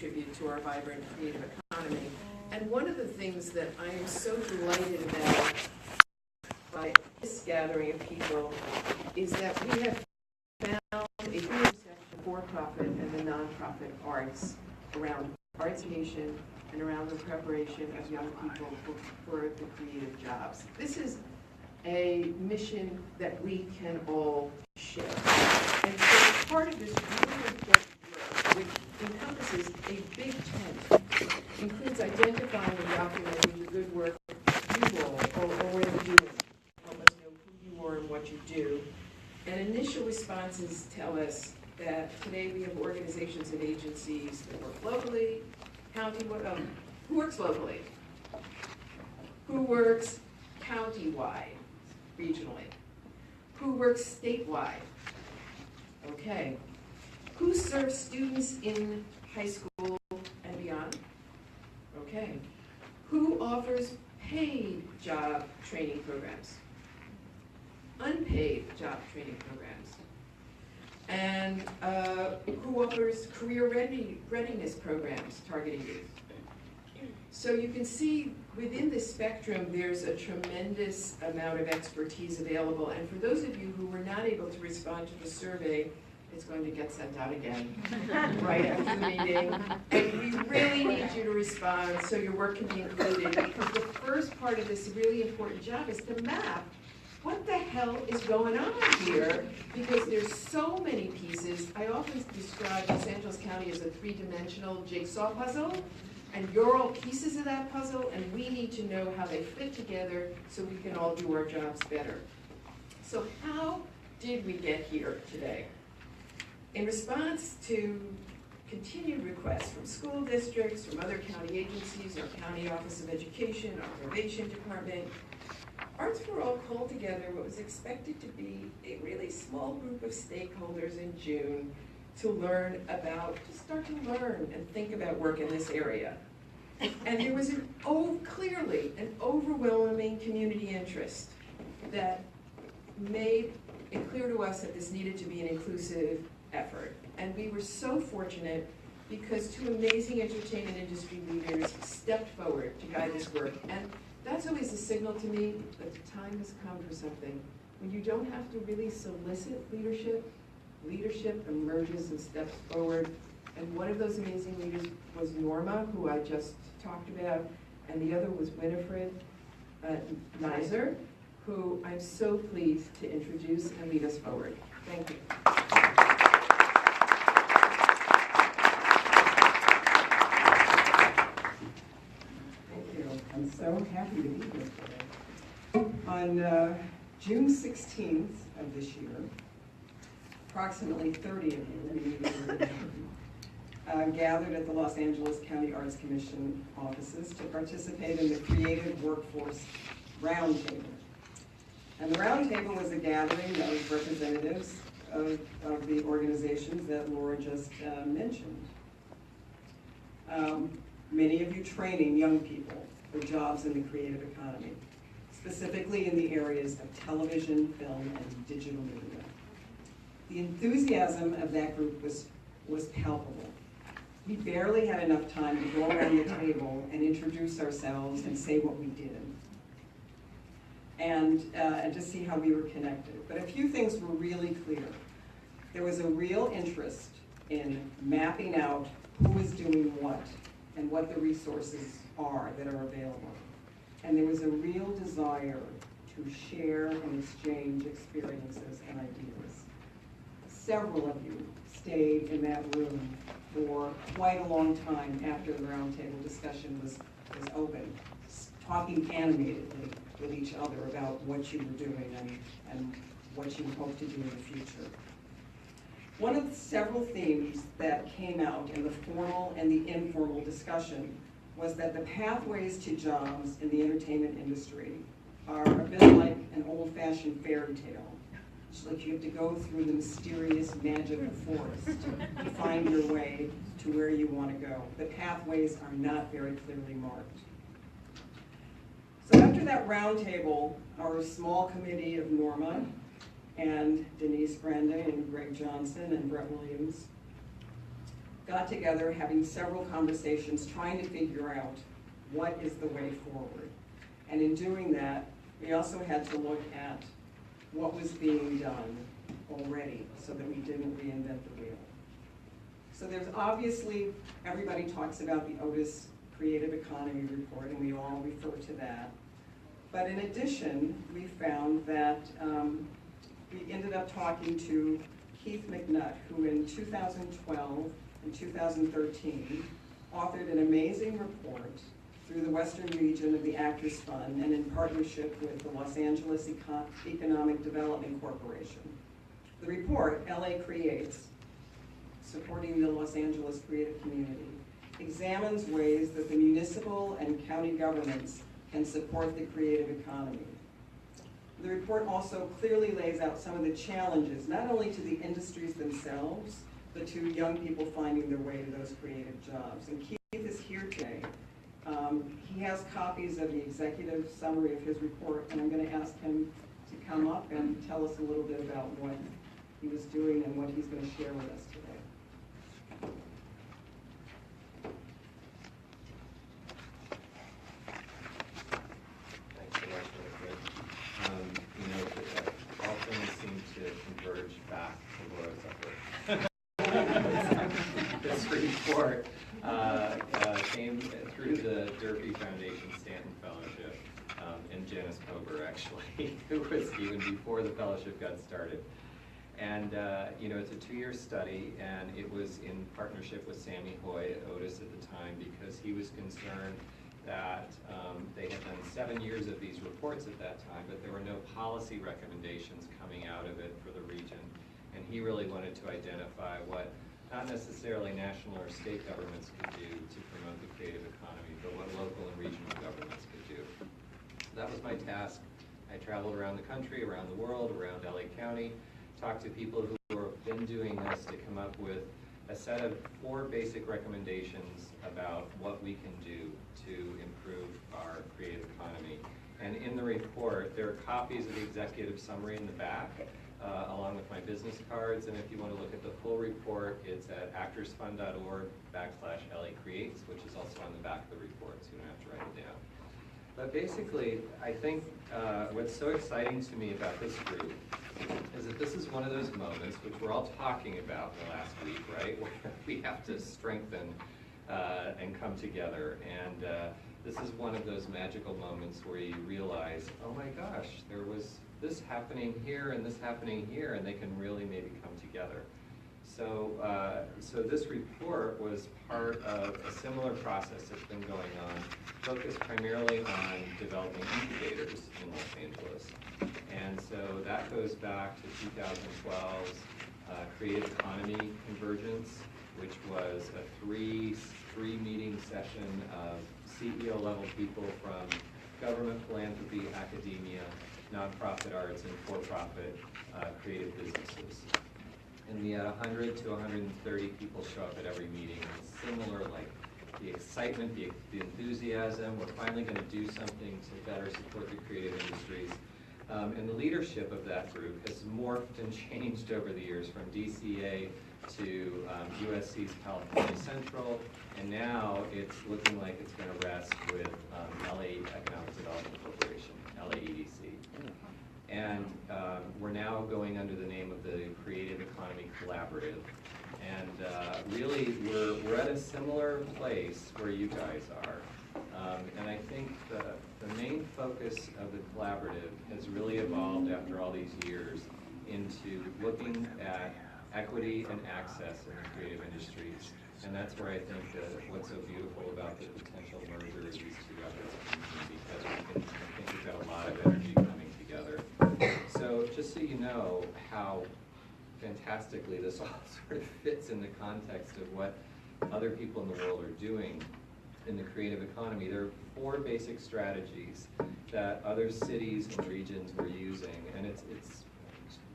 contribute to our vibrant creative economy. And one of the things that I am so delighted about by this gathering of people is that we have found a good intersection of for-profit and the nonprofit arts around art education and around the preparation of young people for the creative jobs. This is a mission that we can all share. And so part of this really important work, which encompasses a big tent, includes identifying and documenting the good work you all already doing. Help us know who you are and what you do. And initial responses tell us that today we have organizations and agencies that work locally, who works locally? Who works county-wide, regionally? Who works statewide? Okay. Who serves students in high school and beyond? Okay. Who offers paid job training programs? Unpaid job training programs? And who offers career readiness programs targeting youth? So you can see within this spectrum there's a tremendous amount of expertise available, and for those of you who were not able to respond to the survey, it's going to get sent out again right after the meeting, and we really need you to respond so your work can be included, because the first part of this really important job is to map what the hell is going on here, because there's so many pieces. I often describe Los Angeles County as a three-dimensional jigsaw puzzle, and you're all pieces of that puzzle, and we need to know how they fit together so we can all do our jobs better. So how did we get here today? In response to continued requests from school districts, from other county agencies, our County Office of Education, our Probation Department, Arts for All called together what was expected to be a really small group of stakeholders in June to start to learn and think about work in this area. And there was clearly an overwhelming community interest that made it clear to us that this needed to be an inclusive effort. And we were so fortunate because two amazing entertainment industry leaders stepped forward to guide this work. And that's always a signal to me that the time has come for something. When you don't have to really solicit leadership, leadership emerges and steps forward. And one of those amazing leaders was Norma, who I just talked about, and the other was Winifred Nizer, who I'm so pleased to introduce and lead us forward. Thank you. I'm so happy to be here today. On June 16th of this year, approximately 30 of you gathered at the Los Angeles County Arts Commission offices to participate in the Creative Workforce Roundtable. And the Roundtable was a gathering of representatives of the organizations that Laura just mentioned. Many of you training young people for jobs in the creative economy, specifically in the areas of television, film, and digital media. The enthusiasm of that group was palpable. We barely had enough time to go around the table and introduce ourselves and say what we did, and to see how we were connected. But a few things were really clear. There was a real interest in mapping out who is doing what and what the resources are that are available. And there was a real desire to share and exchange experiences and ideas. Several of you stayed in that room for quite a long time after the roundtable discussion was open, talking animatedly with each other about what you were doing and what you hope to do in the future. One of the several themes that came out in the formal and the informal discussion was that the pathways to jobs in the entertainment industry are a bit like an old-fashioned fairy tale. It's like you have to go through the mysterious magic of forest to find your way to where you want to go. The pathways are not very clearly marked. So after that roundtable, our small committee of Norma and Denise Brenda and Greg Johnson and Brett Williams got together, having several conversations, trying to figure out what is the way forward. And in doing that, we also had to look at what was being done already so that we didn't reinvent the wheel. So there's obviously, everybody talks about the Otis Creative Economy Report, and we all refer to that. But in addition, we found that we ended up talking to Keith McNutt, who in 2012 and 2013 authored an amazing report through the Western region of the Actors Fund and in partnership with the Los Angeles Economic Development Corporation. The report, LA Creates, supporting the Los Angeles creative community, examines ways that the municipal and county governments can support the creative economy. The report also clearly lays out some of the challenges, not only to the industries themselves, but to young people finding their way to those creative jobs. And Keith is here today. He has copies of the executive summary of his report, and I'm going to ask him to come up and tell us a little bit about what he was doing and what he's going to share with us today. Thanks so much, Elizabeth. You know, all things seem to converge back to Laura's effort. This report came through the Durfee Foundation Stanton Fellowship, and Janice Kober, actually, who was even before the fellowship got started. And you know, it's a 2-year study, and it was in partnership with Sammy Hoy at Otis at the time, because he was concerned that they had done 7 years of these reports at that time, but there were no policy recommendations coming out of it for the region. And he really wanted to identify what not necessarily national or state governments could do to promote the creative economy, but what local and regional governments could do. That was my task. I traveled around the country, around the world, around LA County, talked to people who have been doing this to come up with a set of 4 basic recommendations about what we can do to improve our creative economy. And in the report, there are copies of the executive summary in the back, along with my business cards. And if you want to look at the full report, it's at actorsfund.org/LA-Creates, which is also on the back of the report, so you don't have to write it down. But basically, I think what's so exciting to me about this group is that this is one of those moments, which we're all talking about in the last week, right? Where we have to strengthen and come together. And this is one of those magical moments where you realize, oh my gosh, there was this happening here and this happening here, and they can really maybe come together. So, so this report was part of a similar process that's been going on, focused primarily on developing incubators in Los Angeles. And so that goes back to 2012's Creative Economy Convergence, which was a three-meeting session of CEO-level people from government, philanthropy, academia, nonprofit arts, and for-profit creative businesses. And we had 100 to 130 people show up at every meeting. It's similar, like the excitement, the enthusiasm. We're finally going to do something to better support the creative industries. And the leadership of that group has morphed and changed over the years, from DCA to USC's California Central, and now it's looking like it's going to rest with LA Economic Development Corporation, LAEDC. And we're now going under the name of the Creative Economy Collaborative. And really, we're at a similar place where you guys are. And I think the main focus of the collaborative has really evolved after all these years into looking at equity and access in the creative industries. And that's where I think what's so beautiful about the potential merger of these two efforts, because I think we've got a lot of energy coming together. So just so you know how fantastically this all sort of fits in the context of what other people in the world are doing in the creative economy, there are 4 basic strategies that other cities and regions were using, and it's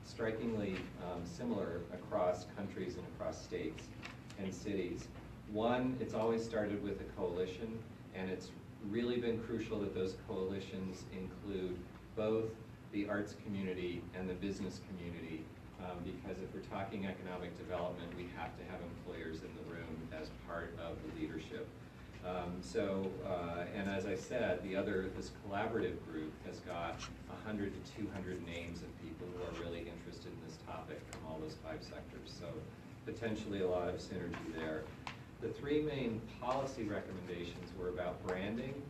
strikingly similar across countries and across states and cities. One, it's always started with a coalition, and it's really been crucial that those coalitions include both the arts community and the business community because if we're talking economic development, we have to have employers in the room as part of the leadership. And as I said, this collaborative group has got 100 to 200 names of people who are really interested in this topic from all those 5 sectors. So potentially a lot of synergy there. The 3 main policy recommendations were about branding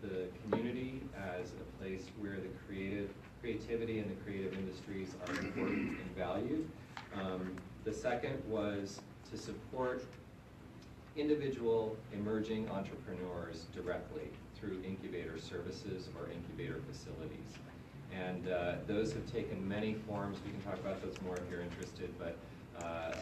the community as a place where the creativity and the creative industries are important and valued. The second was to support individual emerging entrepreneurs directly through incubator services or incubator facilities. And those have taken many forms. We can talk about those more if you're interested, but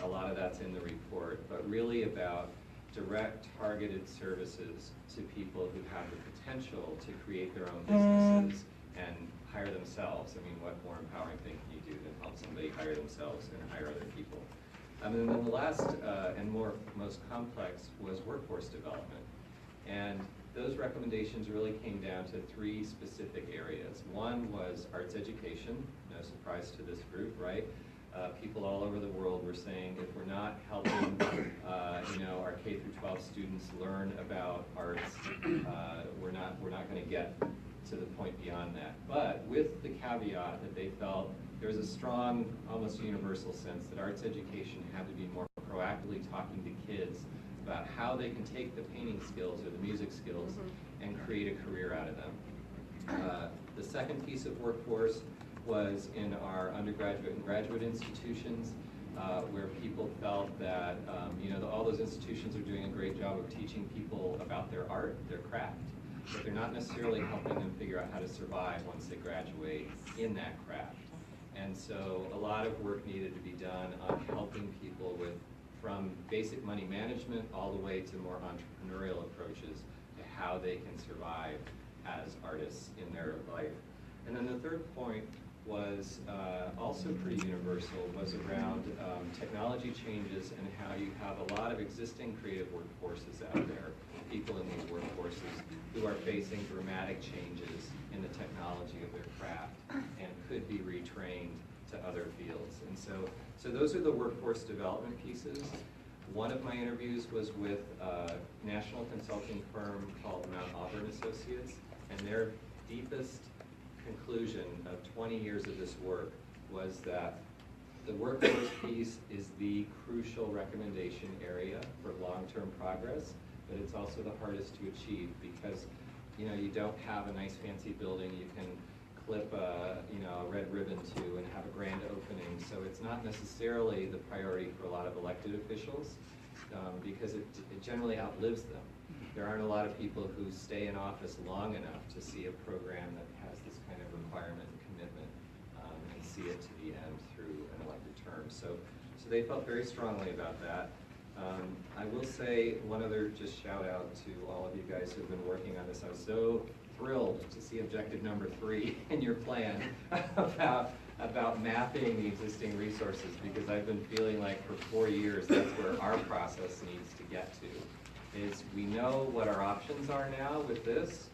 a lot of that's in the report, but really about direct targeted services to people who have the potential to create their own businesses and hire themselves. I mean, what more empowering thing can you do than help somebody hire themselves and hire other people? And then the last and most complex was workforce development. And those recommendations really came down to 3 specific areas. One was arts education, no surprise to this group, right? People all over the world were saying if we're not helping our K through 12 students learn about arts, we're not going to get to the point beyond that. But with the caveat that they felt there was a strong, almost universal sense that arts education had to be more proactively talking to kids about how they can take the painting skills or the music skills and create a career out of them. The second piece of workforce was in our undergraduate and graduate institutions, where people felt that all those institutions are doing a great job of teaching people about their art, their craft, but they're not necessarily helping them figure out how to survive once they graduate in that craft. And so a lot of work needed to be done on helping people from basic money management all the way to more entrepreneurial approaches to how they can survive as artists in their life. And then the third point was also pretty universal, was around technology changes and how you have a lot of existing creative workforces out there, people in these workforces who are facing dramatic changes in the technology of their craft and could be retrained to other fields. And so those are the workforce development pieces. One of my interviews was with a national consulting firm called Mount Auburn Associates, and their deepest conclusion of 20 years of this work was that the workforce piece is the crucial recommendation area for long-term progress, but it's also the hardest to achieve because you don't have a nice fancy building you can clip a red ribbon to and have a grand opening, so it's not necessarily the priority for a lot of elected officials because it generally outlives them. There aren't a lot of people who stay in office long enough to see a program that has this kind of requirement and commitment and see it to the end through an elected term. So they felt very strongly about that. I will say one other just shout out to all of you guys who have been working on this. I was so thrilled to see objective number 3 in your plan about mapping the existing resources, because I've been feeling like for 4 years that's where our process needs to get to. Is we know what our options are now with this.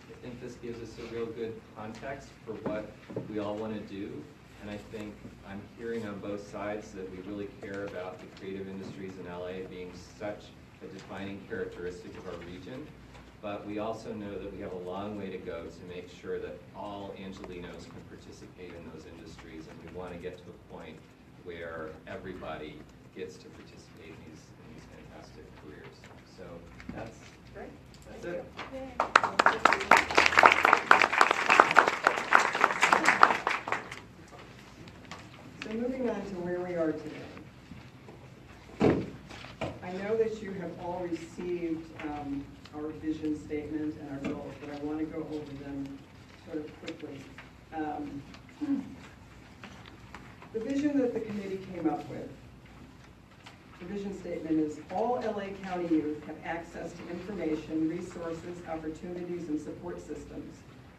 I think this gives us a real good context for what we all want to do. And I think I'm hearing on both sides that we really care about the creative industries in LA being such a defining characteristic of our region. But we also know that we have a long way to go to make sure that all Angelenos can participate in those industries. And we want to get to a point where everybody gets to participate in these fantastic careers. So that's Great. That's it. So moving on to where we are today. I know that you have all received our vision statement and our goals, but I want to go over them sort of quickly. The vision that the committee came up with, the vision statement is all LA County youth have access to information, resources, opportunities, and support systems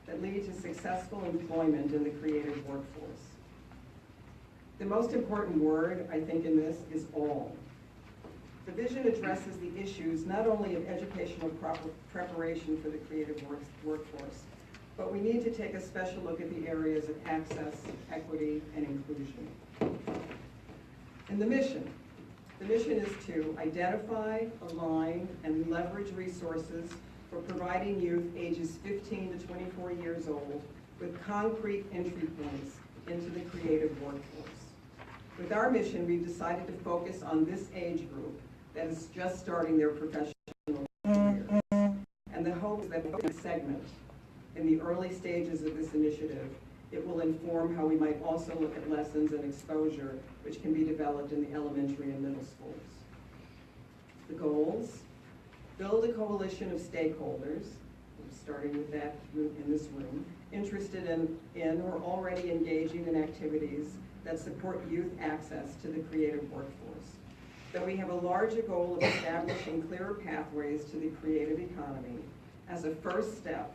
that lead to successful employment in the creative workforce. The most important word, I think, in this is all. The vision addresses the issues not only of educational preparation for the creative workforce, but we need to take a special look at the areas of access, equity, and inclusion. And the mission is to identify, align, and leverage resources for providing youth ages 15 to 24 years old with concrete entry points into the creative workforce. With our mission, we've decided to focus on this age group that is just starting their professional careers. And the hope is that in segment, in the early stages of this initiative, it will inform how we might also look at lessons and exposure which can be developed in the elementary and middle schools. The goals: build a coalition of stakeholders, starting with that group in this room, interested in or already engaging in activities that support youth access to the creative workforce. Though we have a larger goal of establishing clearer pathways to the creative economy, as a first step,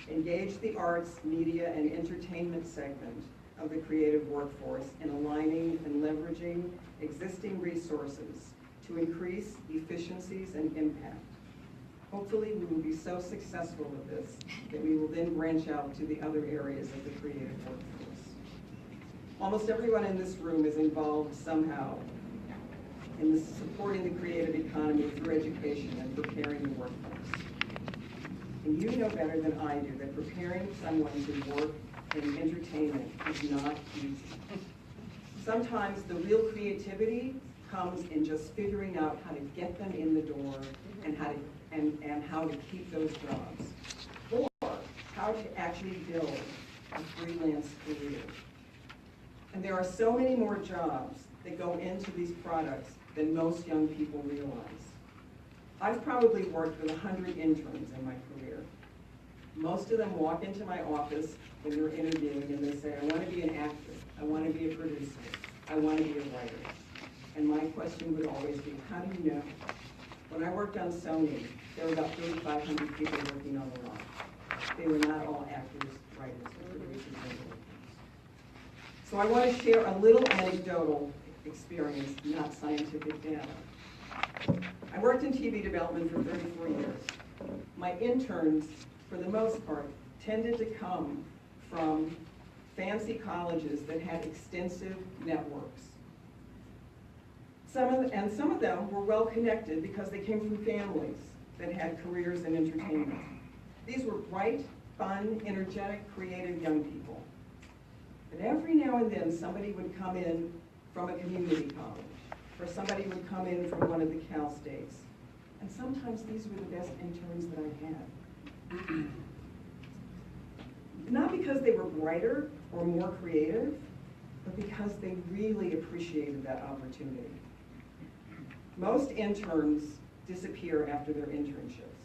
engage the arts, media, and entertainment segment of the creative workforce in aligning and leveraging existing resources to increase efficiencies and impact. Hopefully, we will be so successful with this that we will then branch out to the other areas of the creative workforce. Almost everyone in this room is involved somehow in supporting the creative economy through education and preparing the workforce. And you know better than I do that preparing someone to work in entertainment is not easy. Sometimes the real creativity comes in just figuring out how to get them in the door and how to keep those jobs, or how to actually build a freelance career. And there are so many more jobs that go into these products than most young people realize. I've probably worked with 100 interns in my career. Most of them walk into my office when they're interviewing and they say, I want to be an actor, I want to be a producer, I want to be a writer. And my question would always be, how do you know? When I worked on Sony, there were about 3,500 people working on the line. They were not all actors, writers, or producers, and directors. So I want to share a little anecdotal experience, not scientific data. I worked in TV development for 34 years. My interns, for the most part, tended to come from fancy colleges that had extensive networks. Some of them were well connected because they came from families that had careers in entertainment. These were bright, fun, energetic, creative young people. But every now and then somebody would come in from a community college, or somebody would come in from one of the Cal States. And sometimes these were the best interns that I had. Not because they were brighter or more creative, but because they really appreciated that opportunity. Most interns disappear after their internships.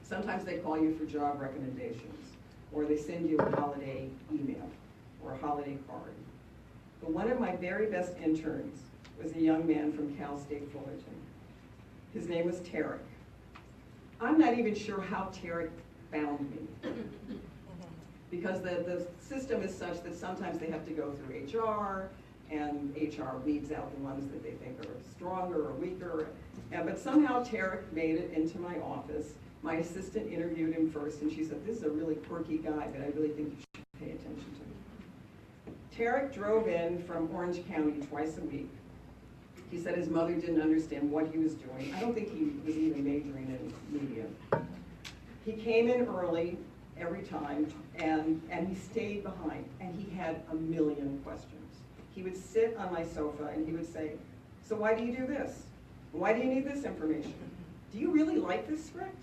Sometimes they call you for job recommendations, or they send you a holiday email or a holiday card. But one of my very best interns was a young man from Cal State Fullerton. His name was Tarek. I'm not even sure how Tarek found me. Because the system is such that sometimes they have to go through HR, and HR weeds out the ones that they think are stronger or weaker. But somehow Tarek made it into my office. My assistant interviewed him first, and she said, this is a really quirky guy that I really think you should pay attention to. Tarek drove in from Orange County twice a week. He said his mother didn't understand what he was doing. I don't think he was even majoring in media. He came in early every time, and he stayed behind, and he had a million questions. He would sit on my sofa and he would say, so why do you do this? Why do you need this information? Do you really like this script?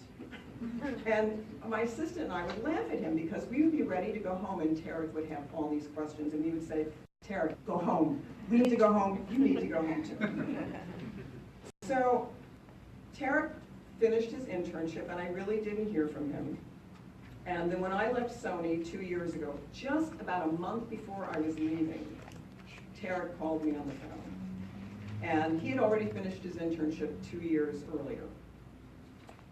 And my assistant and I would laugh at him because we would be ready to go home and Tarek would have all these questions and we would say, Tarek, go home. We need to go home. You need to go home too. So Tarek finished his internship and I really didn't hear from him. And then when I left Sony 2 years ago, just about a month before I was leaving, Tarek called me on the phone. And he had already finished his internship 2 years earlier.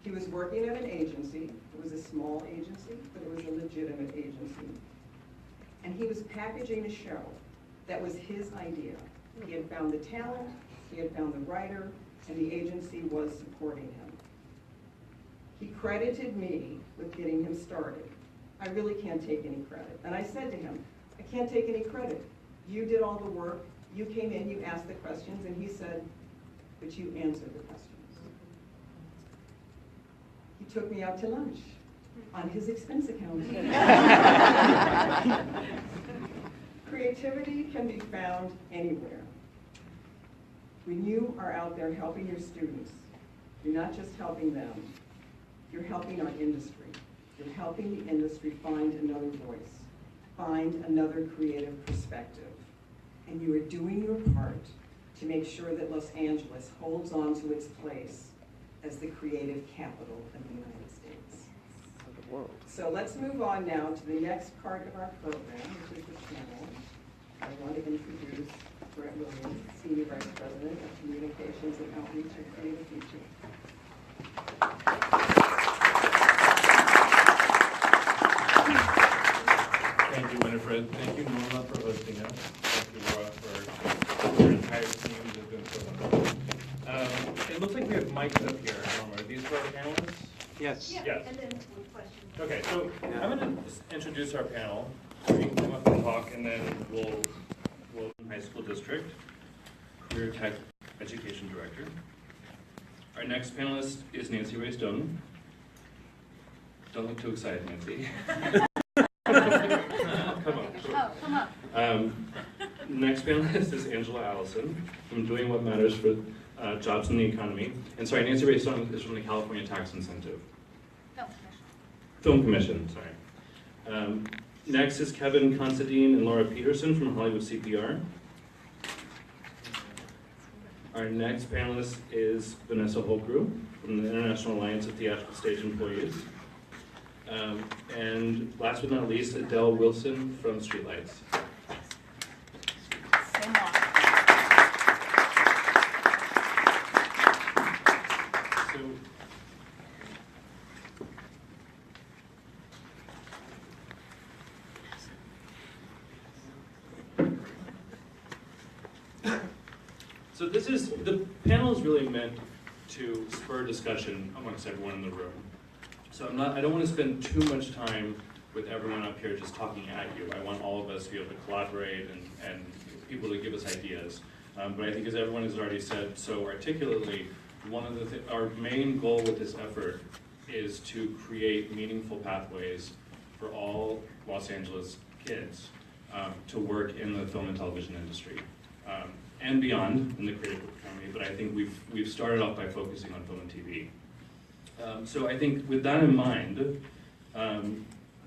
He was working at an agency. It was a small agency, but it was a legitimate agency. And he was packaging a show that was his idea. He had found the talent, he had found the writer, and the agency was supporting him. He credited me with getting him started. I really can't take any credit. And I said to him, I can't take any credit. You did all the work, You came in, you asked the questions, and he said, but you answered the questions. He took me out to lunch on his expense account. Creativity can be found anywhere. When you are out there helping your students, you're not just helping them, you're helping our industry. You're helping the industry find another voice, find another creative perspective. And you are doing your part to make sure that Los Angeles holds on to its place as the creative capital of the United States. Of the world. So let's move on now to the next part of our program, which is the panel. I want to introduce Brett Williams, Senior Vice President of Communications and Outreach at Creative Future. Thank you, Winifred. Thank you, Norma, for hosting us. Thank you, Laura, for your entire team who's been so wonderful. It looks like we have mics up here, Norma. Are these for our panelists? Yes. Yes. And then with questions. Okay, so I'm going to introduce our panel. You can come up and talk, and then we'll High School District, Career Tech Education Director. Our next panelist is Nancy Ray Stone. Don't look too excited, Nancy. Come on. Oh, come on. Next panelist is Angela Allison from Doing What Matters for Jobs in the Economy. And sorry, Nancy Ray Stone is from the California Tax Incentive. Film Commission, sorry. Next is Kevin Considine and Laura Peterson from Hollywood CPR. Our next panelist is Vanessa Holkrew from the International Alliance of Theatrical Stage Employees. And last but not least, Adele Wilson from Streetlights. Same one. So the panel is really meant to spur discussion amongst everyone in the room. So I don't want to spend too much time with everyone up here just talking at you. I want all of us to be able to collaborate and people to give us ideas. But I think, as everyone has already said so articulately, our main goal with this effort is to create meaningful pathways for all Los Angeles kids to work in the film and television industry. And beyond in the creative economy, but I think we've started off by focusing on film and TV. So I think with that in mind,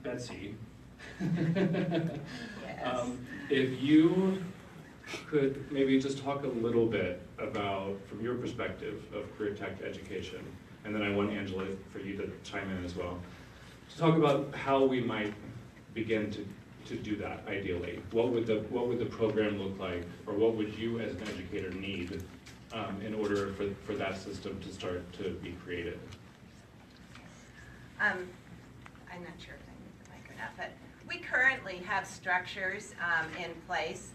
Betsy, Yes. if you could maybe just talk a little bit about, from your perspective of career tech education, and then I want Angela for you to chime in as well, to talk about how we might begin to do that ideally. What would the program look like, or what would you as an educator need in order for that system to start to be created? I'm not sure if I need the mic or not, but we currently have structures in place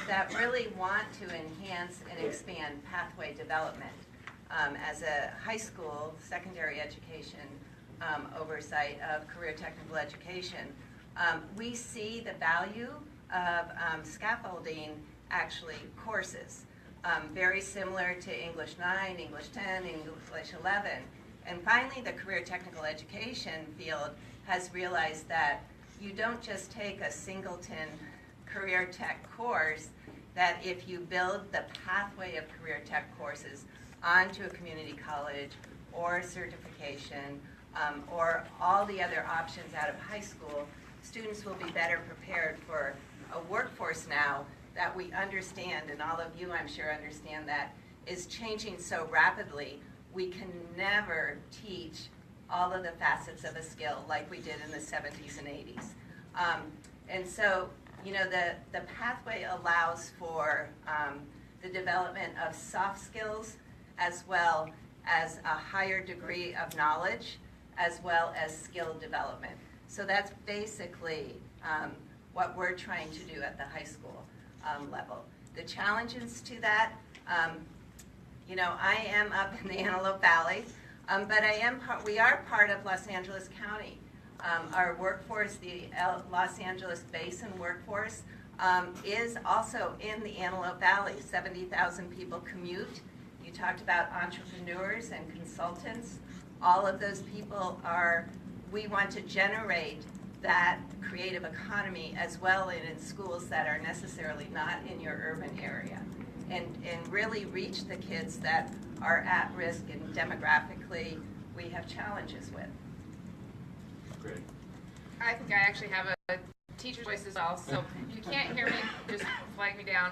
that really want to enhance and expand pathway development. As a high school, secondary education oversight of career technical education, we see the value of scaffolding actually courses, very similar to English 9, English 10, English 11. And finally, the career technical education field has realized that you don't just take a singleton career tech course, that if you build the pathway of career tech courses onto a community college or certification or all the other options out of high school, students will be better prepared for a workforce now that we understand, and all of you I'm sure understand, that is changing so rapidly. We can never teach all of the facets of a skill like we did in the 70s and 80s. And so, you know, the pathway allows for the development of soft skills as well as a higher degree of knowledge as well as skill development. So that's basically what we're trying to do at the high school level. The challenges to that, you know, I am up in the Antelope Valley, but we are part of Los Angeles County. Our workforce, the Los Angeles Basin workforce, is also in the Antelope Valley. 70,000 people commute. You talked about entrepreneurs and consultants. All of those people we want to generate that creative economy as well in schools that are necessarily not in your urban area, and really reach the kids that are at risk and demographically we have challenges with. Great. I think I actually have a teacher's voice as well, so if you can't hear me, just flag me down.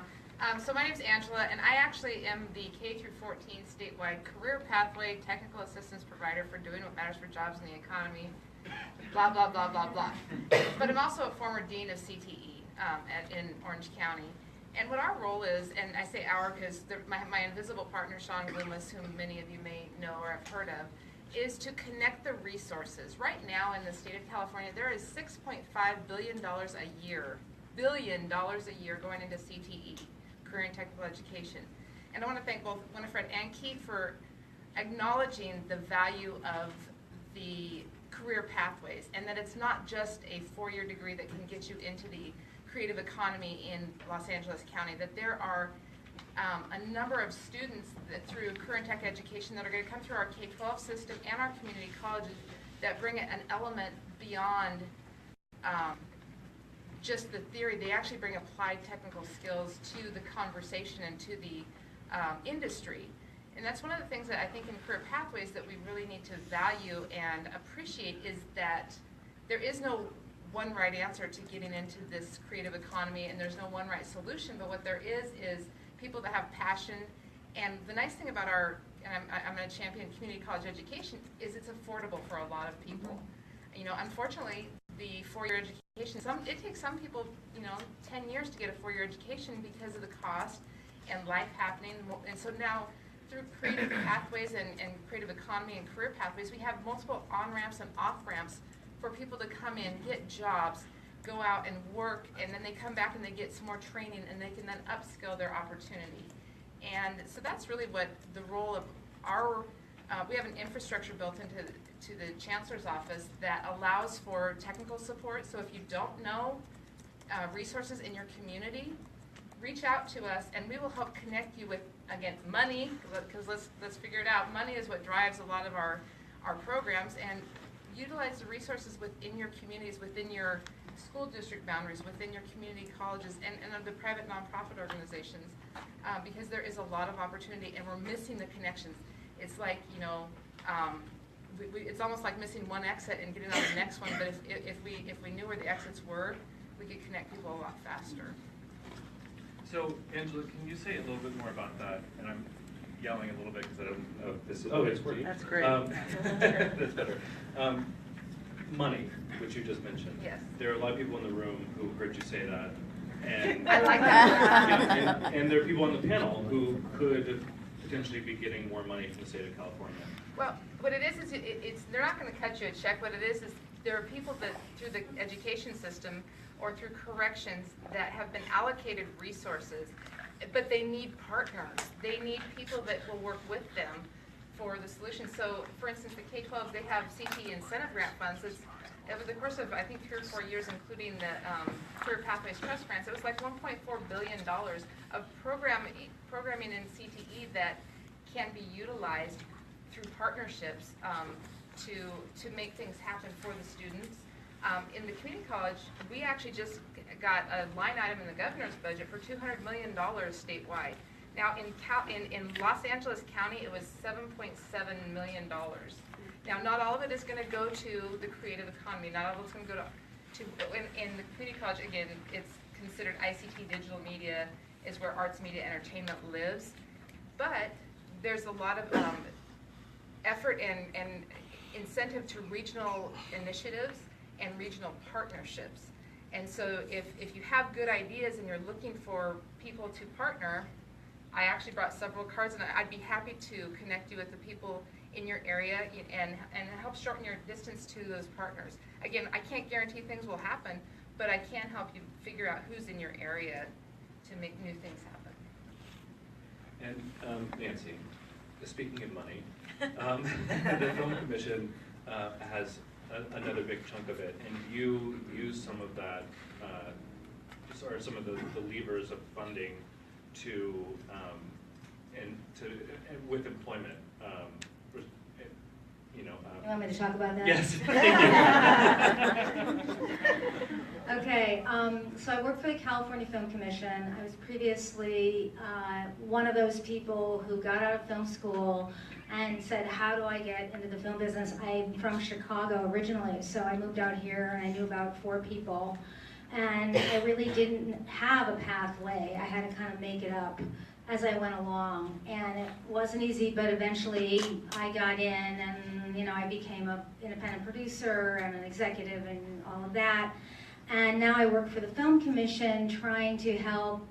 So my name is Angela, and I actually am the K through 14 statewide career pathway technical assistance provider for doing what matters for jobs in the economy, blah, blah, blah, blah, blah. But I'm also a former dean of CTE in Orange County. And what our role is, and I say our because my invisible partner, Sean Loomis, whom many of you may know or have heard of, is to connect the resources. Right now in the state of California, there is $6.5 billion a year, going into CTE, career and technical education. And I want to thank both Winifred and Keith for acknowledging the value of the career pathways, and that it's not just a four-year degree that can get you into the creative economy in Los Angeles County, that there are a number of students that through career and tech education that are going to come through our K-12 system and our community colleges that bring an element beyond just the theory. They actually bring applied technical skills to the conversation and to the industry. And that's one of the things that I think in career pathways that we really need to value and appreciate, is that there is no one right answer to getting into this creative economy, and there's no one right solution, but what there is people that have passion. And the nice thing about and I'm going to champion community college education, is it's affordable for a lot of people. You know, unfortunately, the four-year education, it takes some people, 10 years to get a four-year education because of the cost and life happening. And so now, through creative pathways and creative economy and career pathways, we have multiple on-ramps and off-ramps for people to come in, get jobs, go out and work, and then they come back and they get some more training, and they can then upskill their opportunity. And so that's really what the role of we have an infrastructure built into the Chancellor's office that allows for technical support. So if you don't know resources in your community, reach out to us, and we will help connect you with, again, money, because let's figure it out. Money is what drives a lot of our programs, and utilize the resources within your communities, within your school district boundaries, within your community colleges, and the private nonprofit organizations, because there is a lot of opportunity, and we're missing the connections. It's like, it's almost like missing one exit and getting on the next one, but if we knew where the exits were, we could connect people a lot faster. So, Angela, can you say a little bit more about that? And I'm yelling a little bit because I don't know if this is... Oh, it's working. That's great. That's better. Money, which you just mentioned. Yes. There are a lot of people in the room who heard you say that. And, I like that. yeah, and there are people on the panel who could potentially be getting more money from the state of California. Well, what it is it's they're not going to cut you a check. What it is there are people that through the education system or through corrections that have been allocated resources, but they need partners. They need people that will work with them for the solution. So, for instance, the K-12, they have CTE incentive grant funds. Over the course of, I think, 3 or 4 years, including the Career Pathways Trust grants, it was like $1.4 billion of programming in CTE that can be utilized through partnerships to make things happen for the students. In the community college, we actually just got a line item in the governor's budget for $200 million statewide. Now, in Los Angeles County, it was $7.7 million. Now, not all of it is going to go to the creative economy. Not all of it's going to go to in the community college, again, it's considered ICT, digital media, is where arts, media, entertainment lives. But there's a lot of effort and incentive to regional initiatives and regional partnerships. And so if you have good ideas and you're looking for people to partner, I actually brought several cards, and I'd be happy to connect you with the people in your area and help shorten your distance to those partners. Again, I can't guarantee things will happen, but I can help you figure out who's in your area to make new things happen. And Nancy, speaking of money, the Film Commission has another big chunk of it, and you use some of that are some of the levers of funding to, with employment, you know. You want me to talk about that? Yes, thank you. Okay, so I work for the California Film Commission. I was previously one of those people who got out of film school and said, how do I get into the film business? I'm from Chicago originally, so I moved out here and I knew about 4 people. And I really didn't have a pathway. I had to kind of make it up as I went along. And it wasn't easy, but eventually I got in and, you know, I became an independent producer and an executive and all of that. And now I work for the Film Commission trying to help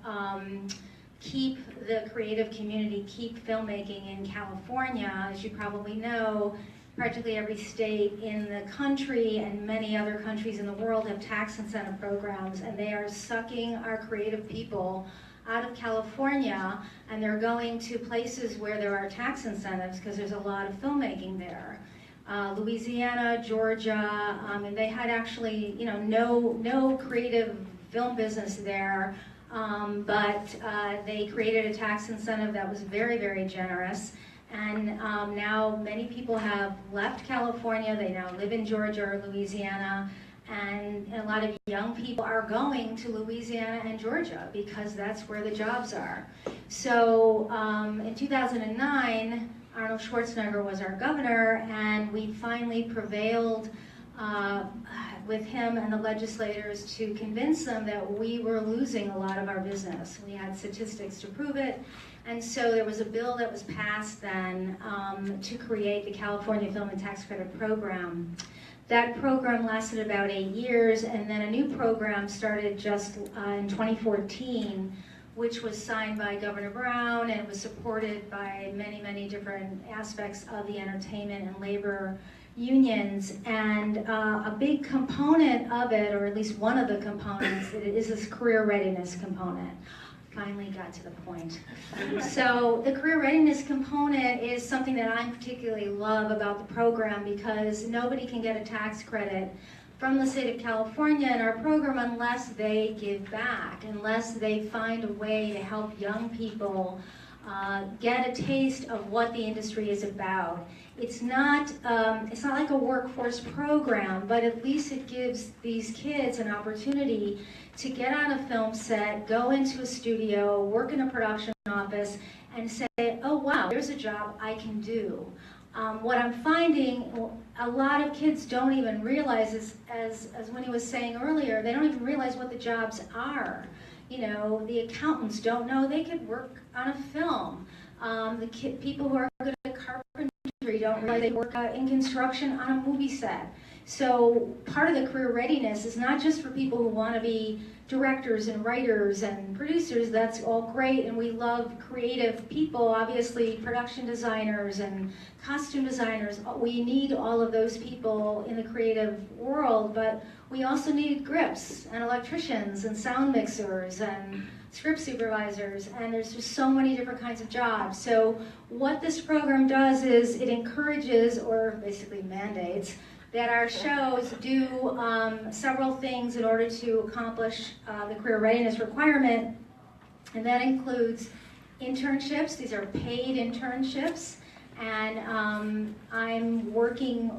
keep the creative community, keep filmmaking in California. As you probably know, practically every state in the country and many other countries in the world have tax incentive programs, and they are sucking our creative people out of California, and they're going to places where there are tax incentives because there's a lot of filmmaking there. Louisiana, Georgia, and they had actually, you know, no creative film business there, but they created a tax incentive that was very, very generous. And now many people have left California. They now live in Georgia or Louisiana, and a lot of young people are going to Louisiana and Georgia because that's where the jobs are. So in 2009, Arnold Schwarzenegger was our governor, and we finally prevailed with him and the legislators to convince them that we were losing a lot of our business. We had statistics to prove it, and so there was a bill that was passed then to create the California Film and Tax Credit Program. That program lasted about 8 years, and then a new program started just in 2014, which was signed by Governor Brown, and it was supported by many, many different aspects of the entertainment and labor unions. And a big component of it, or at least one of the components, is this career readiness component. Finally got to the point. So the career readiness component is something that I particularly love about the program because nobody can get a tax credit from the state of California in our program unless they give back, unless they find a way to help young people get a taste of what the industry is about. It's not like a workforce program, but at least it gives these kids an opportunity to get on a film set, go into a studio, work in a production office, and say, oh wow, there's a job I can do. What I'm finding, a lot of kids don't even realize, as Winnie was saying earlier, they don't even realize what the jobs are. You know, the accountants don't know they could work on a film. People who are good at carpentry don't realize they work in construction on a movie set. So part of the career readiness is not just for people who want to be directors and writers and producers. That's all great, and we love creative people, obviously production designers and costume designers. We need all of those people in the creative world, but we also need grips and electricians and sound mixers and script supervisors, and there's just so many different kinds of jobs. So what this program does is it encourages, or basically mandates, that our shows do several things in order to accomplish the career readiness requirement, and that includes internships. These are paid internships, and I'm working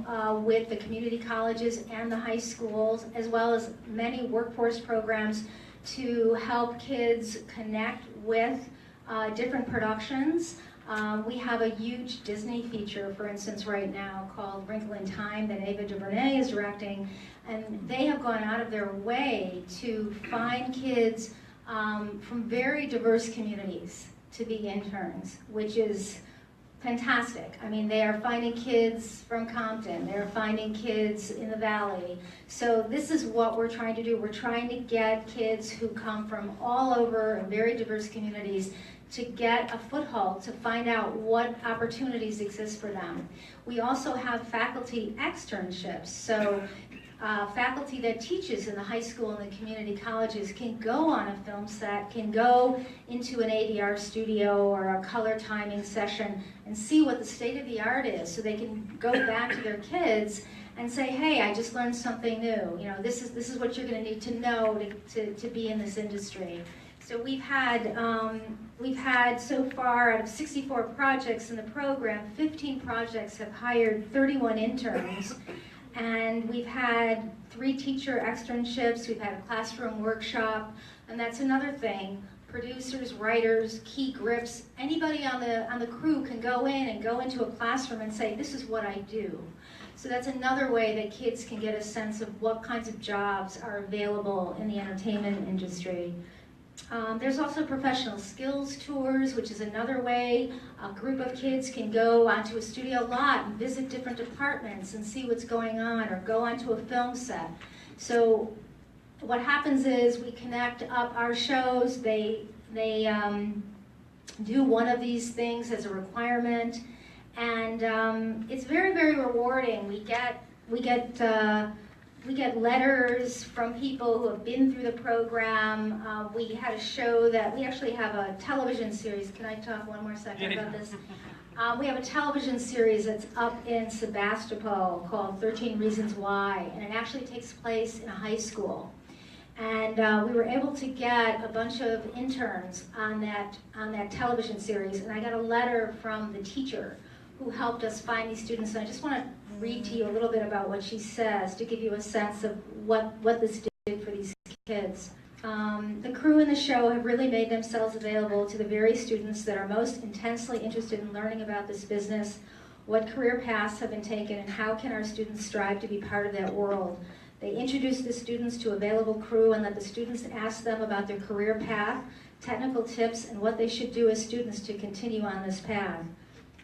with the community colleges and the high schools, as well as many workforce programs to help kids connect with different productions. We have a huge Disney feature, for instance, right now called Wrinkle in Time that Ava DuVernay is directing, and they have gone out of their way to find kids from very diverse communities to be interns, which is fantastic. I mean, they are finding kids from Compton, they're finding kids in the Valley. So this is what we're trying to do. We're trying to get kids who come from all over very diverse communities to get a foothold, to find out what opportunities exist for them. We also have faculty externships. So faculty that teaches in the high school and the community colleges can go on a film set, can go into an ADR studio or a color timing session and see what the state of the art is, so they can go back to their kids and say, hey, I just learned something new. You know, this is what you're going to need to know to be in this industry. So we've had so far, out of 64 projects in the program, 15 projects have hired 31 interns, and we've had 3 teacher externships, we've had a classroom workshop, and that's another thing. Producers, writers, key grips, anybody on the crew can go in and go into a classroom and say, this is what I do. So that's another way that kids can get a sense of what kinds of jobs are available in the entertainment industry. There's also professional skills tours, which is another way a group of kids can go onto a studio lot and visit different departments and see what's going on, or go onto a film set. So what happens is we connect up our shows. They do one of these things as a requirement, and it's very, very rewarding. We get letters from people who have been through the program. We had a show that, we actually have a television series. Can I talk one more second about this? We have a television series that's up in Sebastopol called 13 Reasons Why, and it actually takes place in a high school. And we were able to get a bunch of interns on that television series, and I got a letter from the teacher who helped us find these students. And I just want to read to you a little bit about what she says to give you a sense of what this did for these kids. The crew in the show have really made themselves available to the very students that are most intensely interested in learning about this business, what career paths have been taken, and how can our students strive to be part of that world. They introduce the students to available crew and let the students ask them about their career path, technical tips, and what they should do as students to continue on this path.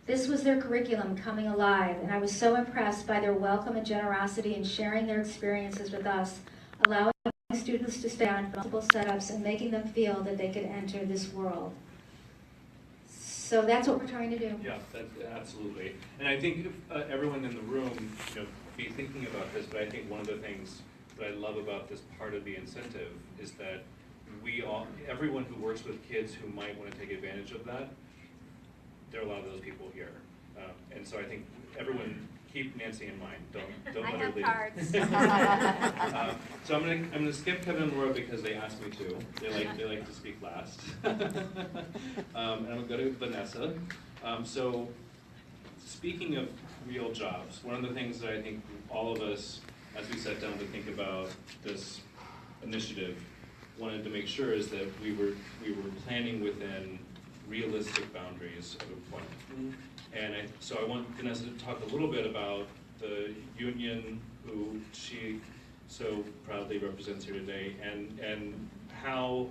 This was their curriculum coming alive, and I was so impressed by their welcome and generosity in sharing their experiences with us, allowing students to stay on multiple setups and making them feel that they could enter this world. So that's what we're trying to do. Yeah, absolutely. And I think everyone in the room, be thinking about this, but I think one of the things that I love about this part of the incentive is that everyone who works with kids who might want to take advantage of that, there are a lot of those people here. And so I think everyone keep Nancy in mind. Don't let her leave. So I'm gonna skip Kevin and Laura because they asked me to. They like to speak last. And I'm gonna go to Vanessa. So speaking of real jobs, one of the things that I think all of us, as we sat down to think about this initiative, wanted to make sure is that we were planning within realistic boundaries of employment. And so I want Vanessa to talk a little bit about the union who she so proudly represents here today, and how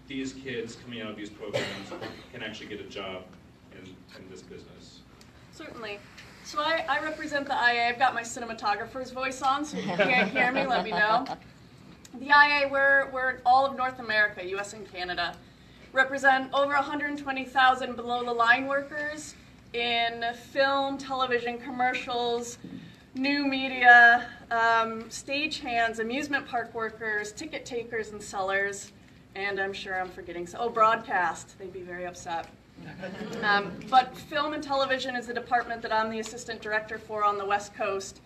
these kids coming out of these programs can actually get a job in this business. Certainly. So I represent the IA. I've got my cinematographer's voice on, so if you can't hear me, let me know. The IA, we're all of North America, US and Canada. Represent over 120,000 below-the-line workers in film, television, commercials, new media, stagehands, amusement park workers, ticket takers and sellers, and I'm sure I'm forgetting, broadcast. They'd be very upset. But film and television is the department that I'm the assistant director for on the West Coast.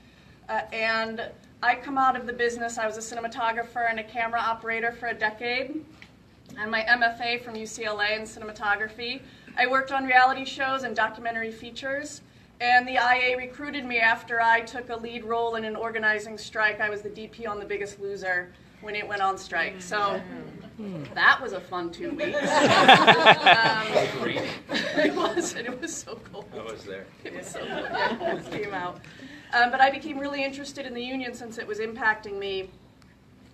And I come out of the business. I was a cinematographer and a camera operator for a decade, and my MFA from UCLA in cinematography. I worked on reality shows and documentary features, and the IA recruited me after I took a lead role in an organizing strike. I was the DP on The Biggest Loser when it went on strike. So that was a fun 2 weeks. It was, and it was so cool. I was there. It was so cool. Yeah, it came out. But I became really interested in the union since it was impacting me,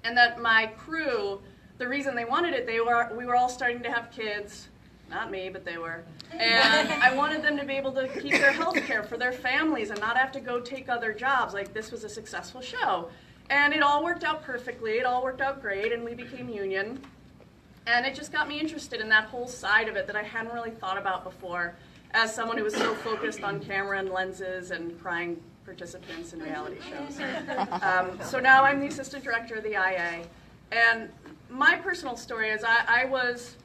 and that my crew, the reason they wanted it, we were all starting to have kids. Not me, but they were. And I wanted them to be able to keep their health care for their families and not have to go take other jobs. Like, this was a successful show. And it all worked out perfectly. It all worked out great, and we became union. And it just got me interested in that whole side of it that I hadn't really thought about before as someone who was so focused on camera and lenses and prying participants in reality shows. So now I'm the assistant director of the IA. And my personal story is I was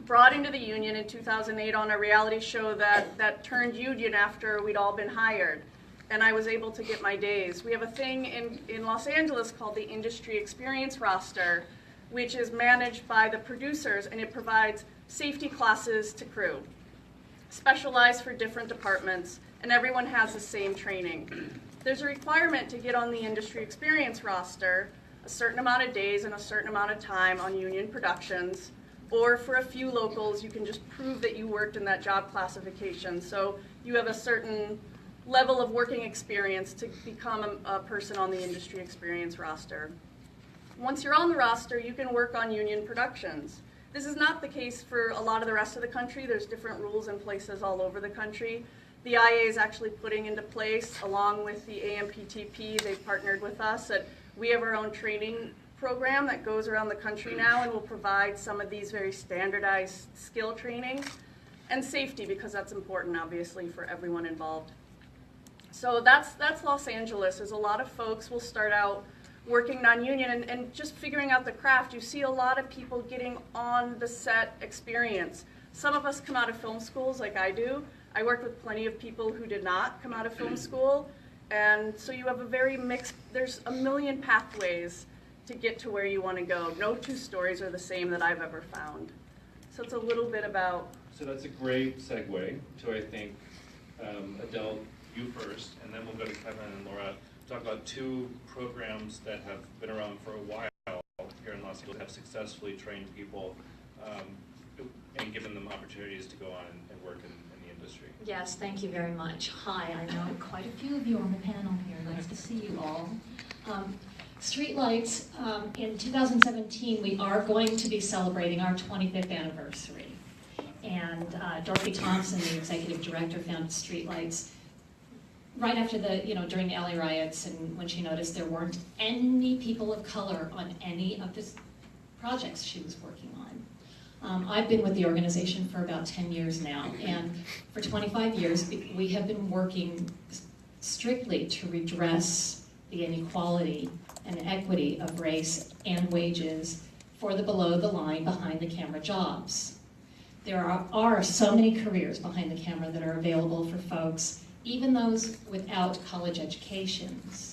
brought into the union in 2008 on a reality show that turned union after we'd all been hired. and I was able to get my days. We have a thing in Los Angeles called the Industry Experience Roster, which is managed by the producers, and it provides safety classes to crew, specialized for different departments, and everyone has the same training. There's a requirement to get on the Industry Experience Roster, a certain amount of days and a certain amount of time on union productions, or for a few locals, you can just prove that you worked in that job classification. So you have a certain level of working experience to become a person on the Industry Experience Roster. Once you're on the roster, you can work on union productions. This is not the case for a lot of the rest of the country. There's different rules in places all over the country. The IA is actually putting into place, along with the AMPTP, they've partnered with us, that we have our own training program that goes around the country now and will provide some of these very standardized skill training and safety, because that's important, obviously, for everyone involved. So that's Los Angeles. There's a lot of folks will start out working non-union and just figuring out the craft. You see a lot of people getting on the set experience. Some of us come out of film schools like I do. I worked with plenty of people who did not come out of film school. And so you have a very mixed, there's a million pathways to get to where you want to go. No two stories are the same that I've ever found. So it's a little bit about. So that's a great segue to, I think, Adele, you first, and then we'll go to Kevin and Laura. Talk about two programs that have been around for a while here in Los Angeles, have successfully trained people and given them opportunities to go on and work in the industry. Yes, thank you very much. Hi, I know quite a few of you on the panel here. Nice to see you all. Streetlights, in 2017, we are going to be celebrating our 25th anniversary. And Dorothy Thompson, the executive director, founded Streetlights right after during the LA riots, and when she noticed there weren't any people of color on any of the projects she was working on. I've been with the organization for about 10 years now, and for 25 years we have been working strictly to redress the inequality and equity of race and wages for the below-the-line, behind-the-camera jobs. There are so many careers behind the camera that are available for folks, even those without college educations.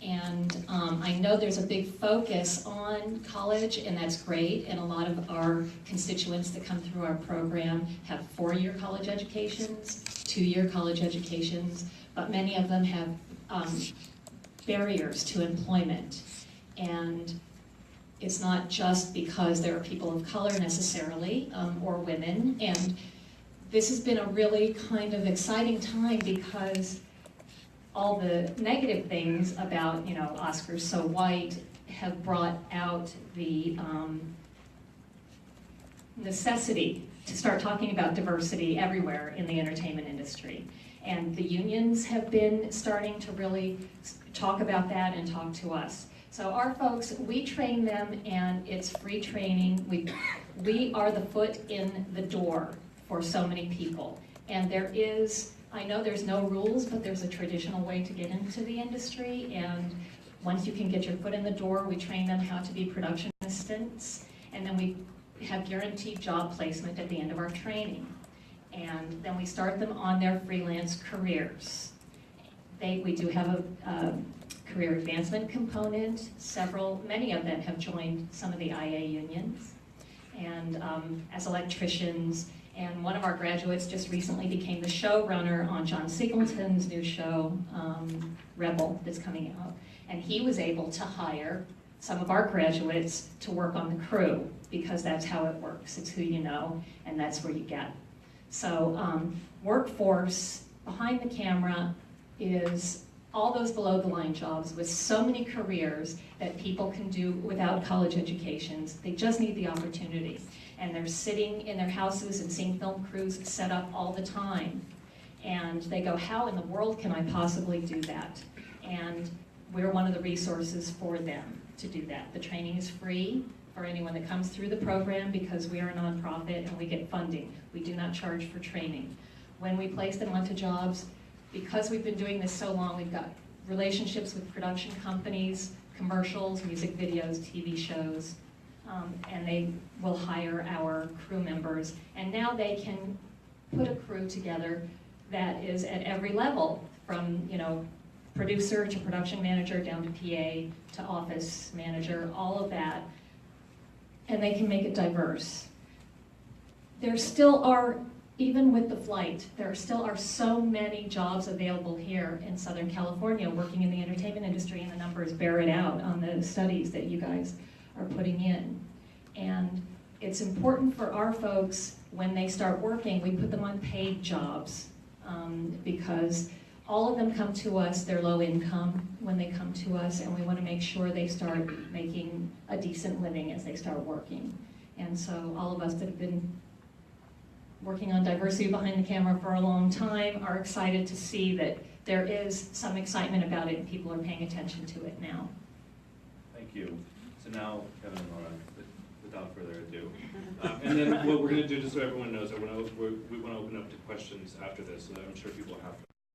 And I know there's a big focus on college, and that's great, and a lot of our constituents that come through our program have 4-year college educations, 2-year college educations, but many of them have barriers to employment. And it's not just because there are people of color necessarily, or women, and this has been a really kind of exciting time because all the negative things about, Oscars So White have brought out the necessity to start talking about diversity everywhere in the entertainment industry. And the unions have been starting to really talk about that and talk to us. So our folks, we train them, and it's free training. We are the foot in the door for so many people. And there is, I know there's no rules, but there's a traditional way to get into the industry. And once you can get your foot in the door, we train them how to be production assistants. And then we have guaranteed job placement at the end of our training. And then we start them on their freelance careers. We do have a career advancement component. Many of them have joined some of the IA unions, and as electricians. And one of our graduates just recently became the showrunner on John Singleton's new show, Rebel, that's coming out. And he was able to hire some of our graduates to work on the crew, because that's how it works. It's who you know, and that's where you get. So workforce behind the camera is all those below-the-line jobs with so many careers that people can do without college educations. They just need the opportunity. And they're sitting in their houses and seeing film crews set up all the time. And they go, how in the world can I possibly do that? And we're one of the resources for them to do that. The training is free for anyone that comes through the program because we are a nonprofit and we get funding. We do not charge for training. When we place them onto jobs, because we've been doing this so long, we've got relationships with production companies, commercials, music videos, TV shows, and they will hire our crew members. And now they can put a crew together that is at every level, from, you know, producer to production manager, down to PA, to office manager, all of that. And they can make it diverse. There still are, even with the flight, there still are so many jobs available here in Southern California working in the entertainment industry, and the numbers bear it out on the studies that you guys are putting in. And it's important for our folks, when they start working, we put them on paid jobs, because all of them come to us, they're low income when they come to us, and we want to make sure they start making a decent living as they start working. And so all of us that have been working on diversity behind the camera for a long time are excited to see that there is some excitement about it and people are paying attention to it now. Thank you. So now, Kevin and Laura, without further ado. And then what we're going to do, just so everyone knows, we want to open up to questions after this, so that I'm sure people have